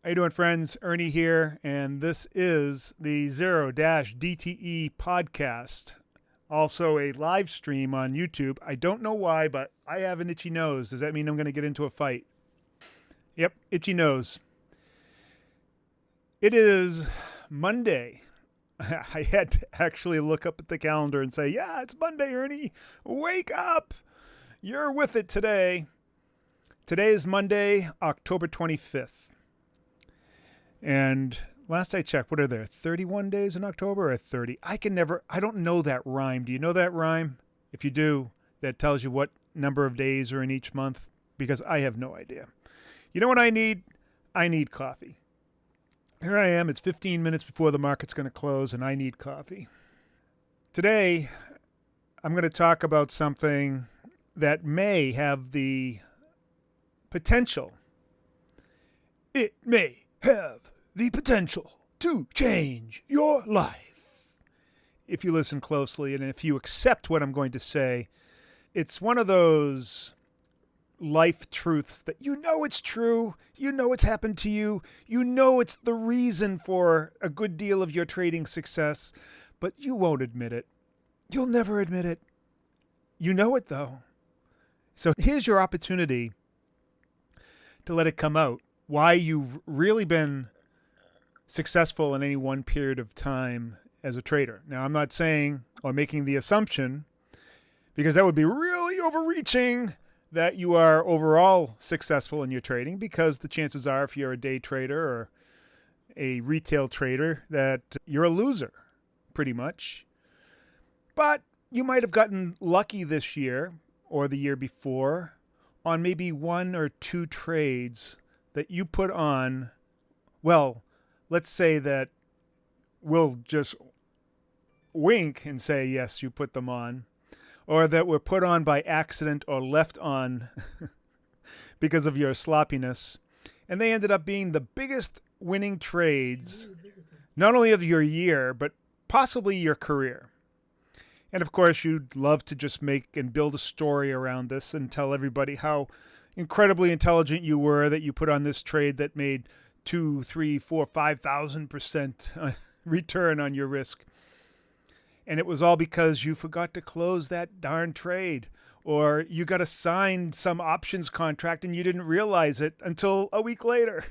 How you doing, friends? Ernie here, and this is the Zero-DTE podcast. Also a live stream on YouTube. I don't know why, but I have an itchy nose. Does that mean I'm going to get into a fight? Yep, itchy nose. It is Monday. I had to actually look up at the calendar and say, yeah, it's Monday, Ernie. Wake up. You're with it today. Today is Monday, October 25th. And last I checked, what are there, 31 days in October or 30? I don't know that rhyme. Do you know that rhyme? If you do, that tells you what number of days are in each month, because I have no idea. You know what I need? I need coffee. Here I am. It's 15 minutes before the market's going to close, and I need coffee. Today, I'm going to talk about something that may have the potential. It may have the potential to change your life. If you listen closely and if you accept what I'm going to say, it's one of those life truths that you know it's true, you know it's happened to you, you know it's the reason for a good deal of your trading success, but you won't admit it. You'll never admit it. You know it though. So here's your opportunity to let it come out. Why you've really been successful in any one period of time as a trader. Now, I'm not saying or making the assumption, because that would be really overreaching, that you are overall successful in your trading, because the chances are, if you're a day trader or a retail trader, that you're a loser, pretty much. But you might have gotten lucky this year or the year before on maybe one or two trades that you put on. Well, let's say that we'll just wink and say, yes, you put them on, or that were put on by accident or left on because of your sloppiness. And they ended up being the biggest winning trades, not only of your year, but possibly your career. And of course, you'd love to just make and build a story around this and tell everybody how incredibly intelligent you were, that you put on this trade that made 2, 3, 4, 5,000% return on your risk. And it was all because you forgot to close that darn trade, or you got assigned some options contract and you didn't realize it until a week later.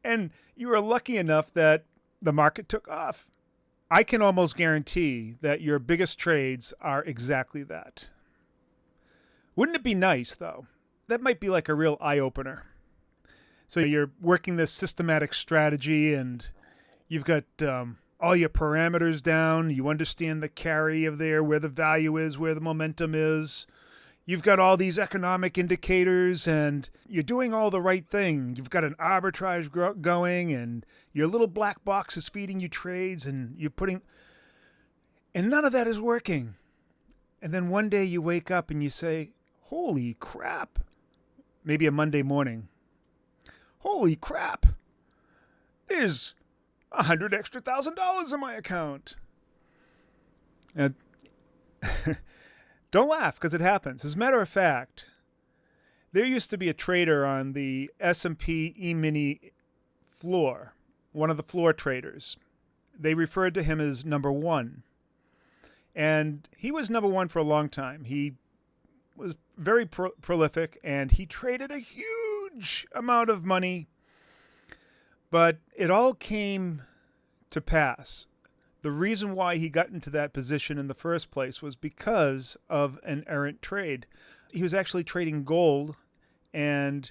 And you were lucky enough that the market took off. I can almost guarantee that your biggest trades are exactly that. Wouldn't it be nice, though? That might be like a real eye-opener. So you're working this systematic strategy and you've got all your parameters down. You understand the carry of there, where the value is, where the momentum is. You've got all these economic indicators and you're doing all the right thing. You've got an arbitrage going and your little black box is feeding you trades and and none of that is working. And then one day you wake up and you say, holy crap. Maybe a Monday morning. Holy crap. There's $100,000 extra in my account. And don't laugh, because it happens. As a matter of fact, there used to be a trader on the S&P E-mini floor, one of the floor traders. They referred to him as number one. And he was number one for a long time. He was very prolific, and he traded a huge amount of money. But it all came to pass. The reason why he got into that position in the first place was because of an errant trade. He was actually trading gold, and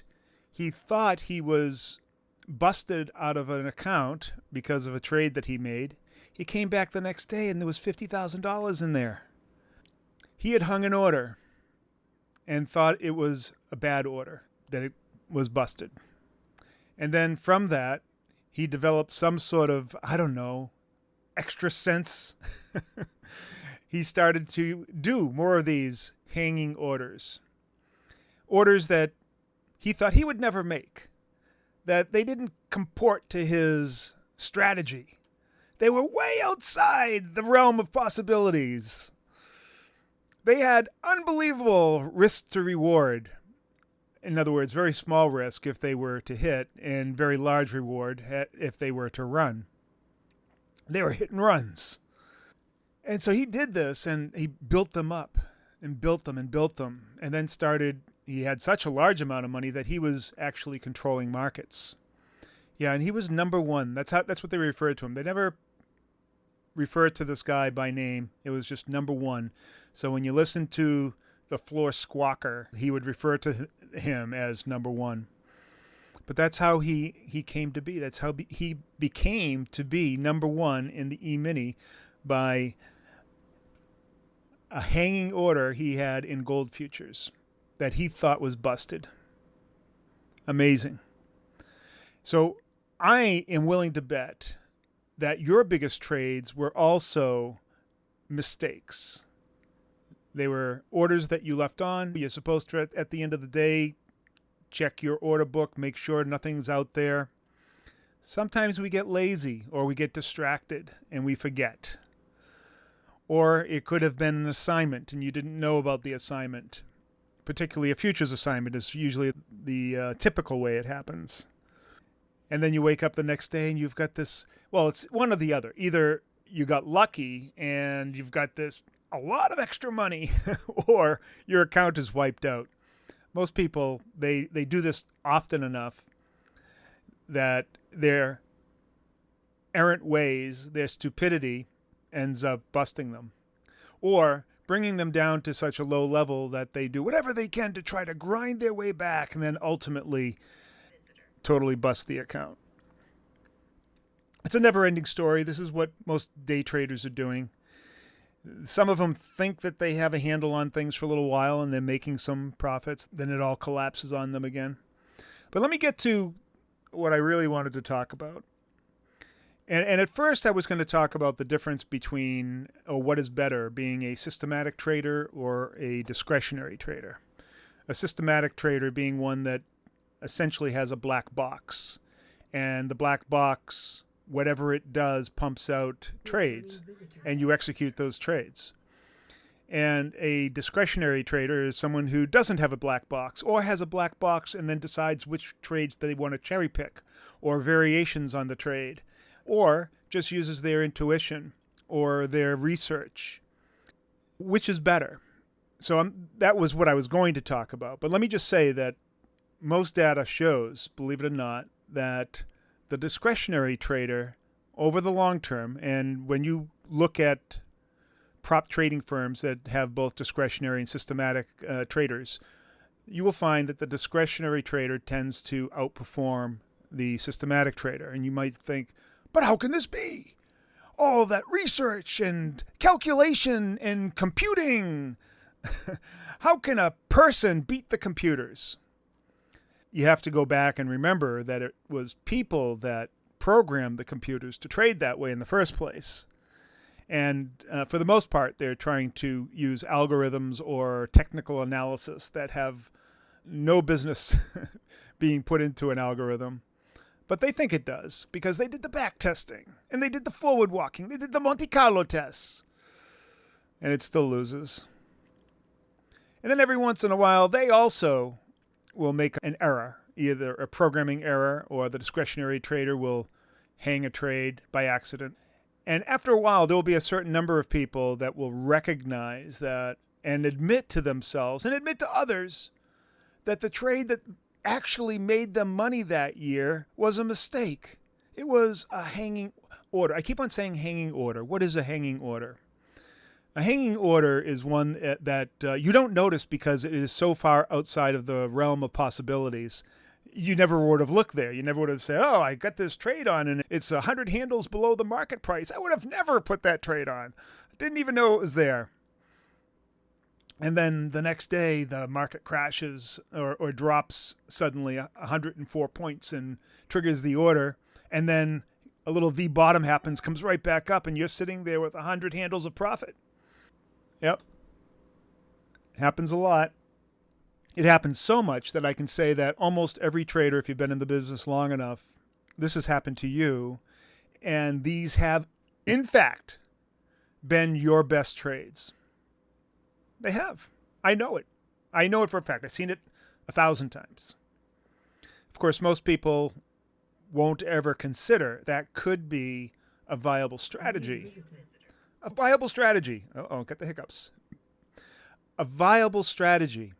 he thought he was busted out of an account because of a trade that he made. He came back the next day, and there was $50,000 in there. He had hung an order and thought it was a bad order, that it was busted. And then from that, he developed some sort of, extra sense. He started to do more of these hanging orders. Orders that he thought he would never make, that they didn't comport to his strategy. They were way outside the realm of possibilities. They had unbelievable risk to reward. In other words, very small risk if they were to hit and very large reward if they were to run. They were hit and runs. And so he did this and he built them up and built them and built them and then he had such a large amount of money that he was actually controlling markets. Yeah, and he was number one. That's what they referred to him. They never referred to this guy by name. It was just number one. So when you listen to the floor squawker, he would refer to him as number one. But that's how he came to be. That's how he became to be number one in the E-mini by a hanging order he had in gold futures that he thought was busted. Amazing. So I am willing to bet that your biggest trades were also mistakes. They were orders that you left on. You're supposed to, at the end of the day, check your order book, make sure nothing's out there. Sometimes we get lazy or we get distracted and we forget. Or it could have been an assignment and you didn't know about the assignment. Particularly a futures assignment is usually the typical way it happens. And then you wake up the next day and you've got this, well, it's one or the other. Either you got lucky and you've got a lot of extra money or your account is wiped out. Most people, they do this often enough that their errant ways, their stupidity ends up busting them. Or bringing them down to such a low level that they do whatever they can to try to grind their way back and then ultimately totally bust the account. It's a never-ending story. This is what most day traders are doing. Some of them think that they have a handle on things for a little while and they're making some profits. Then it all collapses on them again. But let me get to what I really wanted to talk about. And at first I was going to talk about the difference between what is better, being a systematic trader or a discretionary trader. A systematic trader being one that essentially has a black box. And the black box, whatever it does, pumps out trades. And you execute those trades. And a discretionary trader is someone who doesn't have a black box or has a black box and then decides which trades they want to cherry pick or variations on the trade. Or just uses their intuition or their research. Which is better? So that was what I was going to talk about. But let me just say that most data shows, believe it or not, that the discretionary trader over the long term, and when you look at prop trading firms that have both discretionary and systematic traders, you will find that the discretionary trader tends to outperform the systematic trader. And you might think, but how can this be? All that research and calculation and computing. How can a person beat the computers? You have to go back and remember that it was people that programmed the computers to trade that way in the first place. And for the most part, they're trying to use algorithms or technical analysis that have no business being put into an algorithm. But they think it does because they did the back testing and they did the forward walking. They did the Monte Carlo tests. And it still loses. And then every once in a while, they also will make an error, either a programming error or the discretionary trader will hang a trade by accident. And after a while, there will be a certain number of people that will recognize that and admit to themselves and admit to others that the trade that actually made them money that year was a mistake. It was a hanging order. I keep on saying hanging order. What is a hanging order? A hanging order is one that you don't notice because it is so far outside of the realm of possibilities. You never would have looked there. You never would have said, oh, I got this trade on and it's 100 handles below the market price. I would have never put that trade on. I didn't even know it was there. And then the next day, the market crashes or drops suddenly 104 points and triggers the order. And then a little V bottom happens, comes right back up, and you're sitting there with 100 handles of profit. Yep. Happens a lot. It happens so much that I can say that almost every trader, if you've been in the business long enough, this has happened to you. And these have, in fact, been your best trades. They have. I know it. I know it for a fact. I've seen it 1,000 times. Of course, most people won't ever consider that could be a viable strategy. A viable strategy. Got the hiccups. A viable strategy.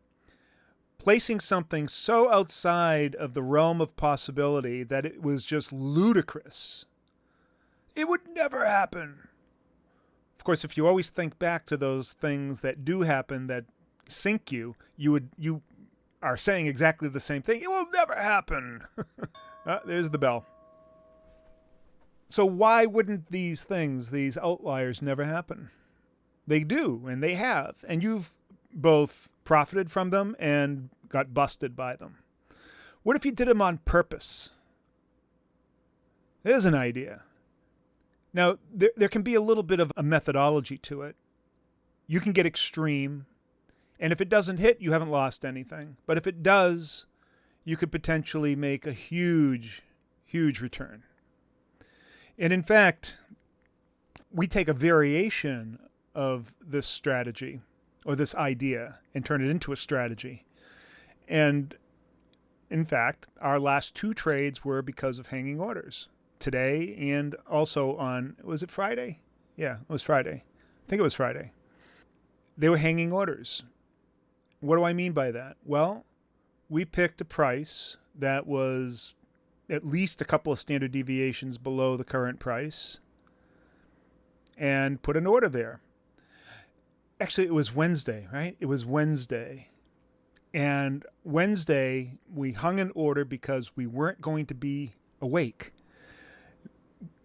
Placing something so outside of the realm of possibility that it was just ludicrous. It would never happen. Of course, if you always think back to those things that do happen that sink you, you are saying exactly the same thing. It will never happen. There's the bell. So why wouldn't these things, these outliers, never happen? They do, and they have. And you've both profited from them and got busted by them. What if you did them on purpose? There's an idea. Now, there can be a little bit of a methodology to it. You can get extreme, and if it doesn't hit, you haven't lost anything. But if it does, you could potentially make a huge, huge return. And in fact, we take a variation of this strategy or this idea and turn it into a strategy. And in fact, our last 2 trades were because of hanging orders. Today and also on, was it Friday? Yeah, it was Friday. I think it was Friday. They were hanging orders. What do I mean by that? Well, we picked a price that was at least a couple of standard deviations below the current price and put an order there. Actually, it was Wednesday, right? It was Wednesday. And Wednesday, we hung an order because we weren't going to be awake.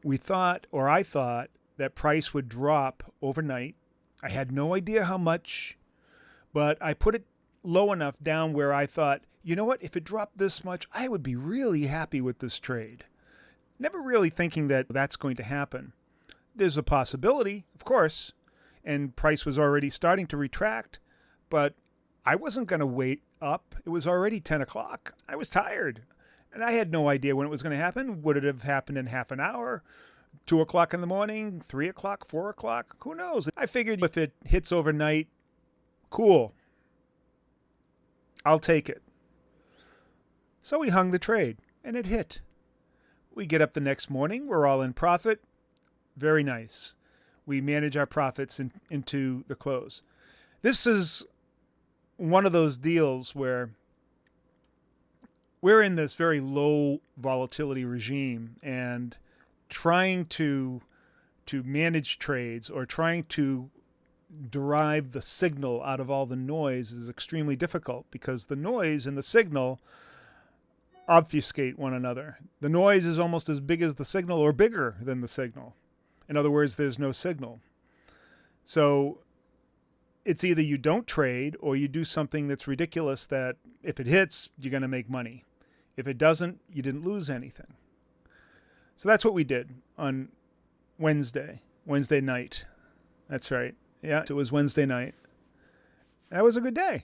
We thought, or I thought, that price would drop overnight. I had no idea how much, but I put it low enough down where I thought, you know what, if it dropped this much, I would be really happy with this trade. Never really thinking that that's going to happen. There's a possibility, of course, and price was already starting to retract, but I wasn't going to wait up. It was already 10 o'clock. I was tired, and I had no idea when it was going to happen. Would it have happened in half an hour? 2 o'clock in the morning, 3 o'clock, 4 o'clock? Who knows? I figured if it hits overnight, cool. I'll take it. So we hung the trade, and it hit. We get up the next morning. We're all in profit. Very nice. We manage our profits into the close. This is one of those deals where we're in this very low volatility regime, and trying to manage trades or trying to derive the signal out of all the noise is extremely difficult because the noise and the signal obfuscate one another. The noise is almost as big as the signal or bigger than the signal. In other words, there's no signal. So it's either you don't trade or you do something that's ridiculous that if it hits, you're going to make money. If it doesn't, you didn't lose anything. So that's what we did on Wednesday night. That's right. Yeah, it was Wednesday night. That was a good day.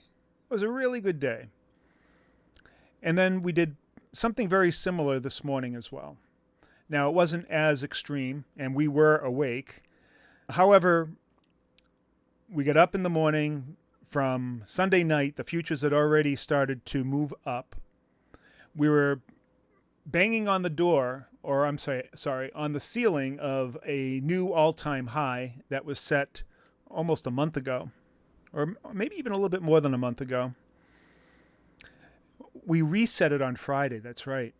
It was a really good day. And then we did something very similar this morning as well. Now, it wasn't as extreme, and we were awake. However, we got up in the morning from Sunday night. The futures had already started to move up. We were banging on the door, or I'm sorry, on the ceiling of a new all-time high that was set almost a month ago, or maybe even a little bit more than a month ago. We reset it on Friday, that's right.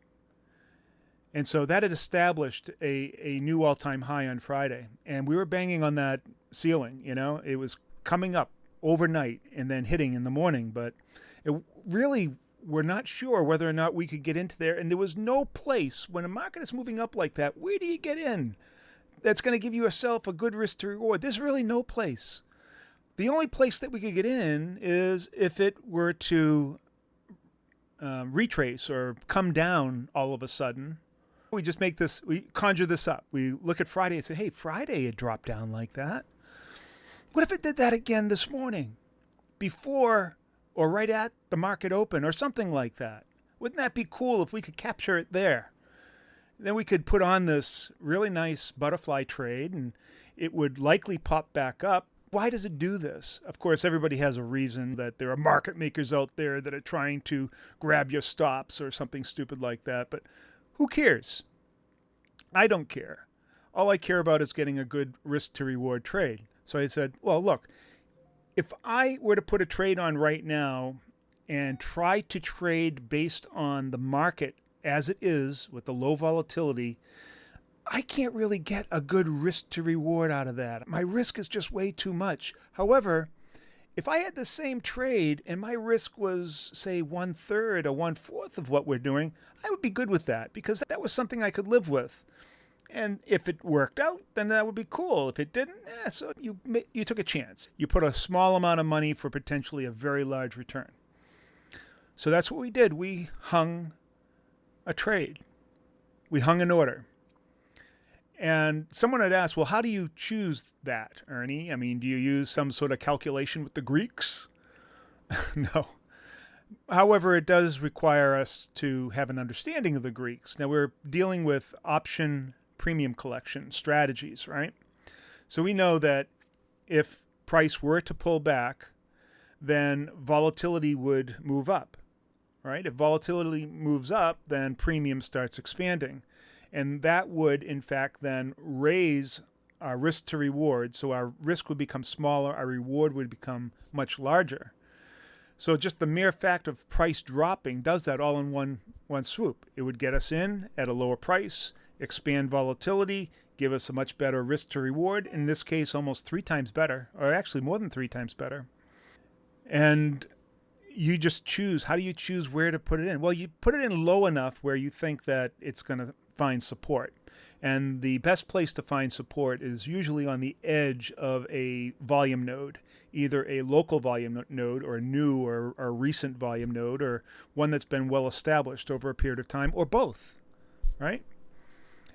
And so that had established a new all-time high on Friday. And we were banging on that ceiling, you know. It was coming up overnight and then hitting in the morning. But it really, we're not sure whether or not we could get into there. And there was no place, when a market is moving up like that, where do you get in? That's going to give yourself a good risk to reward. There's really no place. The only place that we could get in is if it were to retrace or come down all of a sudden. We just we conjure this up. We look at Friday and say, hey, Friday it dropped down like that. What if it did that again this morning? Before or right at the market open or something like that? Wouldn't that be cool if we could capture it there? Then we could put on this really nice butterfly trade, and it would likely pop back up why does it do this? Of course, everybody has a reason, that there are market makers out there that are trying to grab your stops or something stupid like that. But who cares? I don't care. All I care about is getting a good risk to reward trade. So I said, well, look, if I were to put a trade on right now and try to trade based on the market as it is with the low volatility, I can't really get a good risk to reward out of that. My risk is just way too much. However, if I had the same trade and my risk was, say, 1/3 or 1/4 of what we're doing, I would be good with that, because that was something I could live with. And if it worked out, then that would be cool. If it didn't, so you took a chance. You put a small amount of money for potentially a very large return. So that's what we did. We hung a trade. We hung an order. And someone had asked, well, how do you choose that, Ernie? I mean, do you use some sort of calculation with the Greeks? No. However, it does require us to have an understanding of the Greeks. Now, we're dealing with option premium collection strategies, right? So we know that if price were to pull back, then volatility would move up, right? If volatility moves up, then premium starts expanding. And that would, in fact, then raise our risk to reward. So our risk would become smaller, our reward would become much larger. So just the mere fact of price dropping does that all in one swoop. It would get us in at a lower price, expand volatility, give us a much better risk to reward. In this case, almost 3 times better, or actually more than 3 times better. And you just choose. How do you choose where to put it in? Well, you put it in low enough where you think that it's going to find support. And the best place to find support is usually on the edge of a volume node, either a local volume node or a new or recent volume node, or one that's been well established over a period of time, or both, right?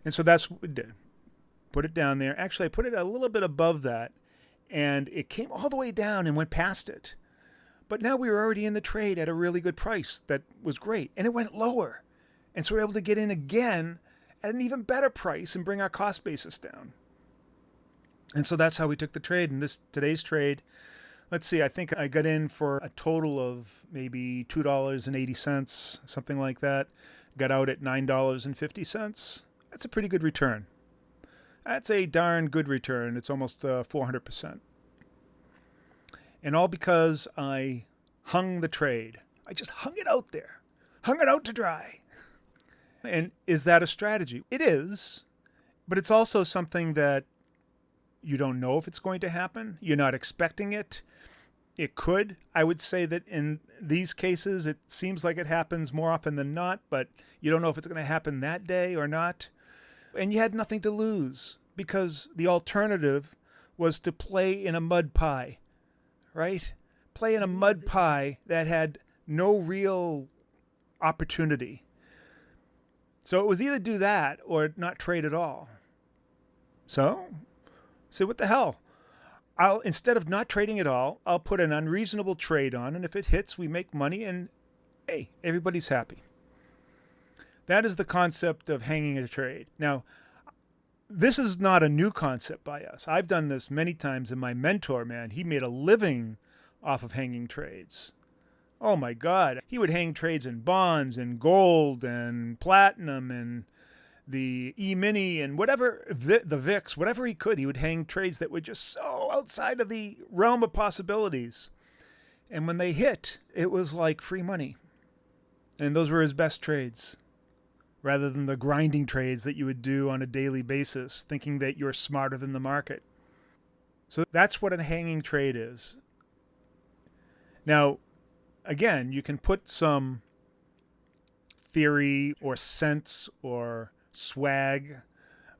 And so that's what we did. Put it down there. Actually, I put it a little bit above that, and it came all the way down and went past it. But now we were already in the trade at a really good price that was great, and it went lower. And so we're able to get in again at an even better price and bring our cost basis down. And so that's how we took the trade. And today's trade, let's see, I think I got in for a total of maybe $2.80, something like that. Got out at $9.50. That's a pretty good return. That's a darn good return. It's almost 400%. And all because I hung the trade. I just hung it out there. Hung it out to dry. And is that a strategy? It is, but it's also something that you don't know if it's going to happen. You're not expecting it. It could. I would say that in these cases, it seems like it happens more often than not, but you don't know if it's going to happen that day or not. And you had nothing to lose, because the alternative was to play in a mud pie, right? Play in a mud pie that had no real opportunity. So it was either do that or not trade at all. So what the hell? Instead of not trading at all, I'll put an unreasonable trade on, and if it hits, we make money, and hey, everybody's happy. That is the concept of hanging a trade. Now, this is not a new concept by us. I've done this many times, and my mentor, man, he made a living off of hanging trades. Oh my God. He would hang trades in bonds and gold and platinum and the E-mini and whatever, the VIX, whatever he could. He would hang trades that were just so outside of the realm of possibilities. And when they hit, it was like free money. And those were his best trades, rather than the grinding trades that you would do on a daily basis, thinking that you're smarter than the market. So that's what a hanging trade is. Now, again, you can put some theory or sense or swag,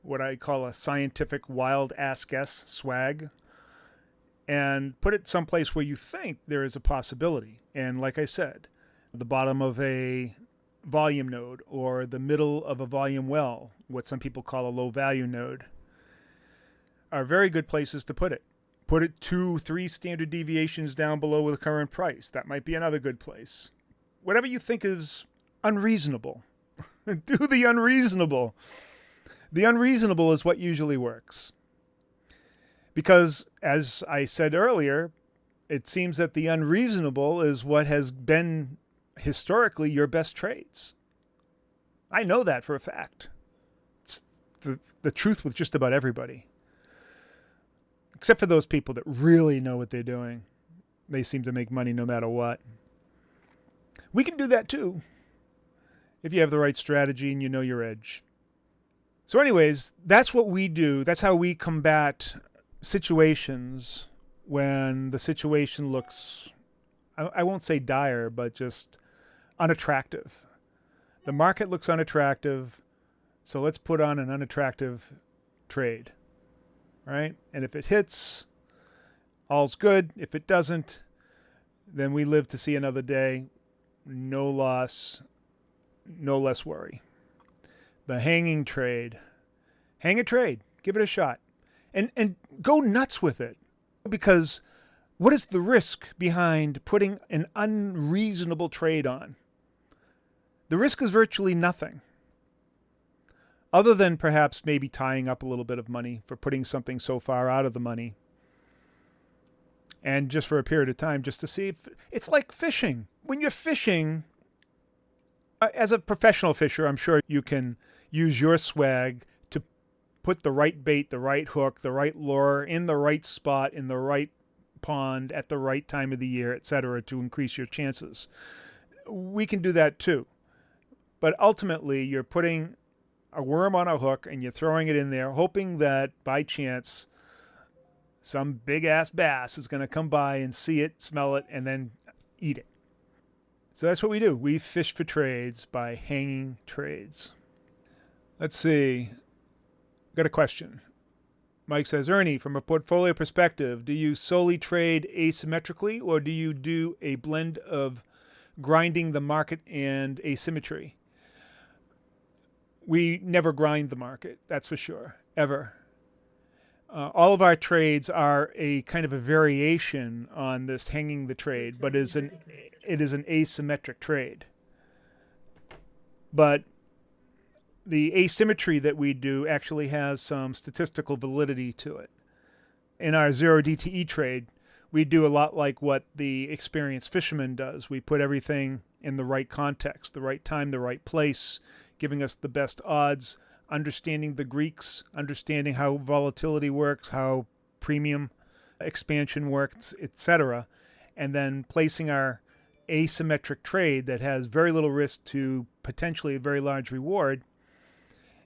what I call a scientific wild ass guess swag, and put it someplace where you think there is a possibility. And like I said, the bottom of a volume node or the middle of a volume well, what some people call a low value node, are very good places to put it. Put it 2-3 standard deviations down below the current price. That might be another good place. Whatever you think is unreasonable. Do the unreasonable. The unreasonable is what usually works. Because, as I said earlier, it seems that the unreasonable is what has been historically your best trades. I know that for a fact. It's the truth with just about everybody. Except for those people that really know what they're doing. They seem to make money no matter what. We can do that too, if you have the right strategy and you know your edge. So anyways, that's what we do. That's how we combat situations when the situation looks, I won't say dire, but just unattractive. The market looks unattractive, so let's put on an unattractive trade, right? And if it hits, all's good. If it doesn't, then we live to see another day. No loss, no less worry. The hanging trade. Hang a trade. Give it a shot. And go nuts with it. Because what is the risk behind putting an unreasonable trade on? The risk is virtually nothing. Other than perhaps maybe tying up a little bit of money for putting something so far out of the money. And just for a period of time, just to see if it's like fishing. When you're fishing, as a professional fisher, I'm sure you can use your swag to put the right bait, the right hook, the right lure in the right spot, in the right pond at the right time of the year, etc., to increase your chances. We can do that too. But ultimately, you're putting a worm on a hook and you're throwing it in there, hoping that by chance some big-ass bass is going to come by and see it, smell it, and then eat it. So that's what we do. We fish for trades by hanging trades. Let's see. Got a question. Mike says, Ernie, from a portfolio perspective, do you solely trade asymmetrically or do you do a blend of grinding the market and asymmetry? We never grind the market, that's for sure, ever. All of our trades are a kind of a variation on this hanging the trade, but it is an asymmetric trade. But the asymmetry that we do actually has some statistical validity to it. In our 0 DTE trade, we do a lot like what the experienced fisherman does. We put everything in the right context, the right time, the right place, giving us the best odds, understanding the Greeks, understanding how volatility works, how premium expansion works, etc., and then placing our asymmetric trade that has very little risk to potentially a very large reward,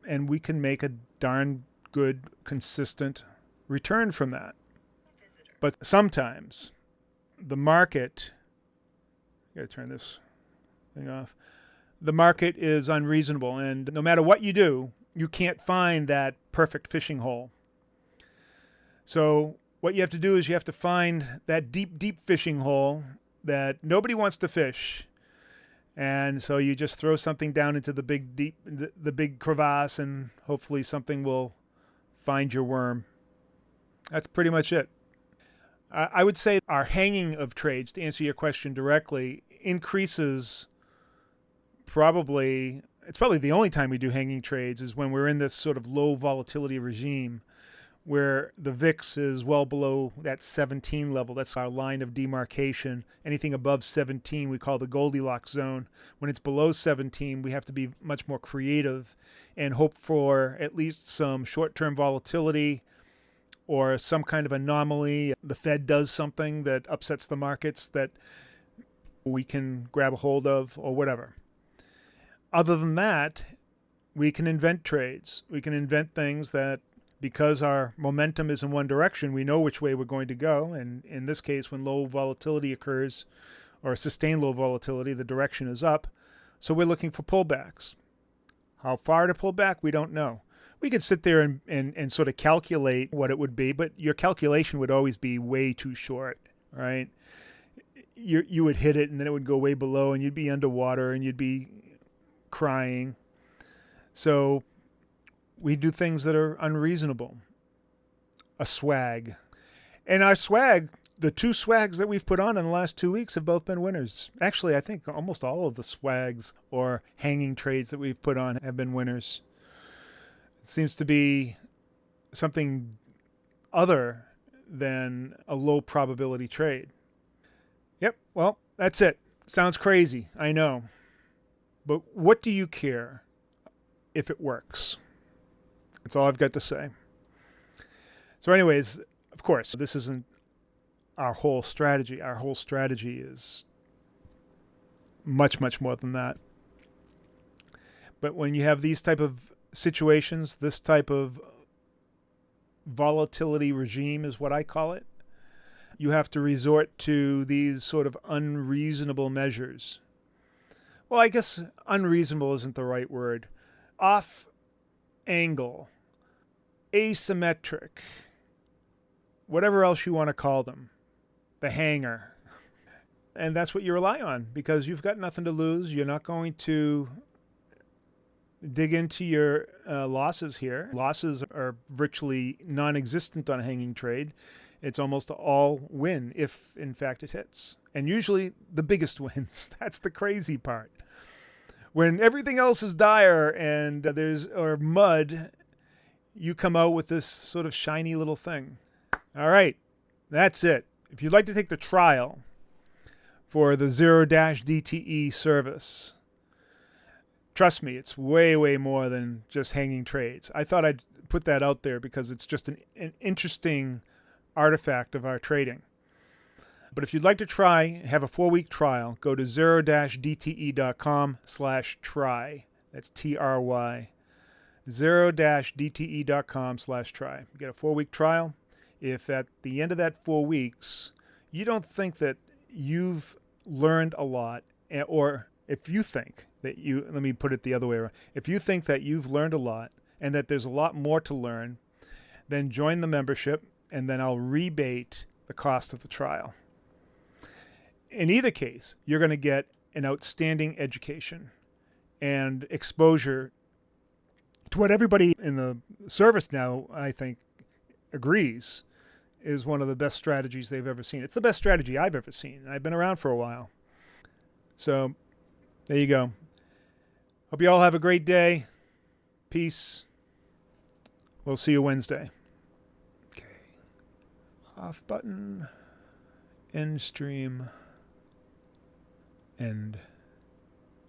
and we can make a darn good, consistent return from that. But sometimes the market, I gotta turn this thing off, the market is unreasonable, and no matter what you do, you can't find that perfect fishing hole. So what you have to do is you have to find that deep, deep fishing hole that nobody wants to fish. And so you just throw something down into the big, deep, the big crevasse, and hopefully something will find your worm. That's pretty much it. I would say our hanging of trades, to answer your question directly, increases probably, it's probably the only time we do hanging trades is when we're in this sort of low volatility regime where the VIX is well below that 17 level. That's our line of demarcation. Anything above 17 we call the Goldilocks zone. When it's below 17, we have to be much more creative and hope for at least some short-term volatility or some kind of anomaly. The Fed does something that upsets the markets that we can grab a hold of or whatever. Other than that, we can invent trades. We can invent things that, because our momentum is in one direction, we know which way we're going to go. And in this case, when low volatility occurs, or sustained low volatility, the direction is up. So we're looking for pullbacks. How far to pull back, we don't know. We could sit there and sort of calculate what it would be, but your calculation would always be way too short, right? You would hit it, and then it would go way below, and you'd be underwater, and you'd be crying. So we do things that are unreasonable. A swag. And our swag, the two swags that we've put on in the last 2 weeks have both been winners. Actually, I think almost all of the swags or hanging trades that we've put on have been winners. It seems to be something other than a low probability trade. Yep, well, that's it. Sounds crazy, I know. But what do you care if it works? That's all I've got to say. So anyways, of course, this isn't our whole strategy. Our whole strategy is much, much more than that. But when you have these type of situations, this type of volatility regime is what I call it, you have to resort to these sort of unreasonable measures. Well, I guess unreasonable isn't the right word. Off angle, asymmetric, whatever else you want to call them, the hanger. And that's what you rely on because you've got nothing to lose. You're not going to dig into your losses here. Losses are virtually non-existent on a hanging trade. It's almost all win if, in fact, it hits. And usually the biggest wins. That's the crazy part. When everything else is dire and or mud, you come out with this sort of shiny little thing. All right, that's it. If you'd like to take the trial for the 0-DTE service, trust me, it's way, way more than just hanging trades. I thought I'd put that out there because it's just an interesting artifact of our trading. But if you'd like to try, have a 4-week trial, go to 0-dte.com/try. That's TRY. 0-dte.com/try. You get a 4-week trial. If at the end of that 4 weeks, you don't think that you've learned a lot, or if you think that let me put it the other way around. If you think that you've learned a lot and that there's a lot more to learn, then join the membership and then I'll rebate the cost of the trial. In either case, you're going to get an outstanding education and exposure to what everybody in the service now, I think, agrees is one of the best strategies they've ever seen. It's the best strategy I've ever seen. I've been around for a while. So there you go. Hope you all have a great day. Peace. We'll see you Wednesday. Okay. Off button. End stream. End.